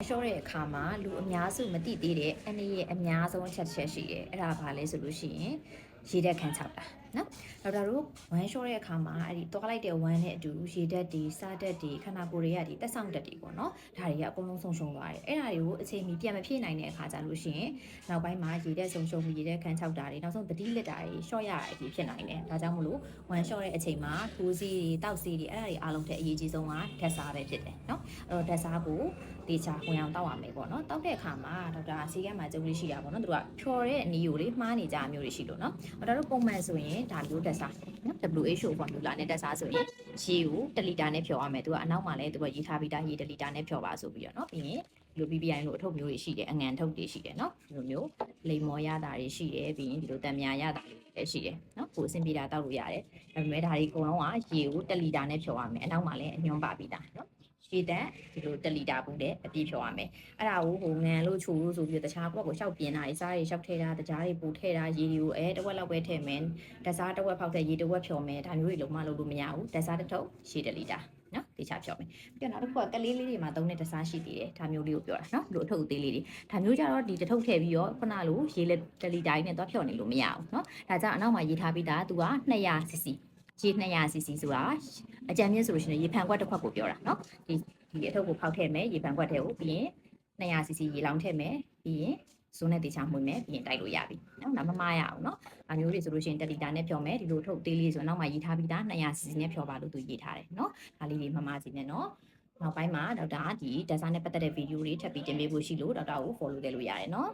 ရှော့တဲ့အခါမှာလူအများစုမသိသေးတဲ့အနည်းရဲ့အများဆုံးအချက်ရှိတယ်အဲ့ဒါဘာလဲဆိုလို့ရှိရင်ရေဓာတ်ခန်းချောက်တာနော်ဒေါက်တာတို့ဝမ်းလျှော့တဲ့အခါမှာအဲ့ဒီတွားလိုက်တဲ့ဝမ်းနဲ့အတူရေဓာတ်တွေစားဓာတ်တွေခန္ဓာကိုယ်တွေကဒီတက်ဆောင်ဓာတ်တွေပေါ့နော်ဒါတွေကအကုန်လုံးဆုံးရှုံးသွားတယ်အဲ့ဒါတွေကိုအချိန်မီပြန်မဖြည့်နိုင်တဲ့အခါကျလို့ရှိရင်နောက်ပိုင်းမှာရေဓာတ်ဆုံးရှုံးပြီးရေဓာတ်ခန်းချောက်တာတွေနောက်ဆုံးသတိလက်တာတွေလျှော့ရတဲ့အဖြစ်ဖြစ်နိုင်တယ်ဒါကြောင့်မလို့ဝမ်းလျှော့တဲ့အချိန်မှာထိုးစီးတွေတောက်စီးတွေအဲ့ဒါတွေအားလုံးထက်အရေးကြီးဆုံးကဓာတ်စားပဲဖြစ်တယ်နော်အဲ့တော့ဓာတ်စားကိုတေချာဝင်အောင်တောက်ရမယ်ပေါ့နော်တောက်တဲ့အခါမှာဒေါက်တာစီကမ်းမှာကြုံလေးရှိတာပေါ့နော်သူကဖြော်တဲ့အနည်းကိုလေမှားနေကြမျိုးတွေရှိလို့နော်ဒါတို့ပုံမှန်ဆိုရင်ဒါမျိုးဓာတ်စားနော် WHO formula နဲ့ဓာတ်စားဆိုရင်ရေကို1လီတာနဲ့ဖြော်ရမယ်သူကအနောက်မှာလည်းသူကရေးထားပြီးသားရေ1လီတာနဲ့ဖြော်ပါဆိုပြီးတော့နော်ပြီးရင်ဒီလို BBI လို့အထုပ်မျိုးတွေရှိတယ်အငံထုတ်တွေရှိတယ်နော်ဒီလိုမျိုးလိမ်မော်ရတာတွေရှိတယ်ပြီးရင်ဒီလိုတံမြာရတာတွေလည်းရှိတယ်နော်ကိုအဆင်ပြေတာတောက်လို့ရတယ်ဒါပေမဲ့ဒါတွေအကုန်လုံးကရေကို1လီတာနဲ့ဖြော်ရမယ်အနောက်မှာလည်းအညွှန်းပါပြီးသားနော်ရေတန်းဒီလို1လီတာဘူးနဲ့အပြည့်ဖြော်ရမယ်အဲ့ဒါကိုဟိုငံလို့ချိုလို့ဆိုပြီးတခြားဘက်ကိုရှောက်ပြင်းတာတွေစားတွေရှောက်ထဲတာတကြားတွေပူထဲတာရေတွေကိုတဝက်လောက်ပဲထည့်မယ်ဓာတ်စားတဝက်ဖောက်တဲ့ရေတဝက်ဖြော်မယ်ဒါမျိုးတွေလုံးဝလုပ်လို့မရဘူးဓာတ်စားတစ်ထုပ်ရေ1လီတာနော်တေချာဖြော်မယ်ပြီးတော့နောက်တစ်ခုကကလေးလေးတွေမှာသုံးတဲ့ဓာတ်စားရှိသေးတယ်ဒါမျိုးလေးကိုပြောတာနော်ဒီလိုအထုပ်သေးလေးတွေဒါမျိုးကြတော့ဒီတစ်ထုပ်ထည့်ပြီးတော့ခုနလိုရေ1လီတာကြီးနဲ့သွားဖြော်နေလို့မရဘူးနော်ဒါကြောင့်အနောက်မှာရေးထားပြီးသားသူက200cc ရေ200cc ဆိုတာအကြံမြင့်ဆိုလို့ရှိရင်ရေဖန်ခွက်တစ်ခွက်ကိုပြောတာနော်ဒီအထုပ်ကိုဖောက်ထည့်မယ်ရေဖန်ခွက်ထဲကိုပြီးရင်200cc ရေလောင်းထည့်မယ်ပြီးရင်ဇွန်းနဲ့တေချာမှွေမယ်ပြီးရင်တိုက်လို့ရပြီနော်ဒါမမရအောင်နော်အမျိုးတွေဆိုလို့ရှိရင်1လီတာနဲ့ဖြော်မယ်ဒီလိုထုတ်သေးလေးဆိုနောက်မှရေးထားပြီးသား200cc နဲ့ဖြော်ပါလို့သူရေးထားတယ်နော်ဒါလေးတွေမစီနဲ့နော်နောက်ပိုင်းမှာဒေါက်တာဒီဓာတ်စားနဲ့ပတ်သက်တဲ့ဗီဒီယိုတွေထပ်ပြီးတင်ပေးဖို့ရှိလို့ဒေါက်တာကို follow လုပ်လို့ရတယ်နော်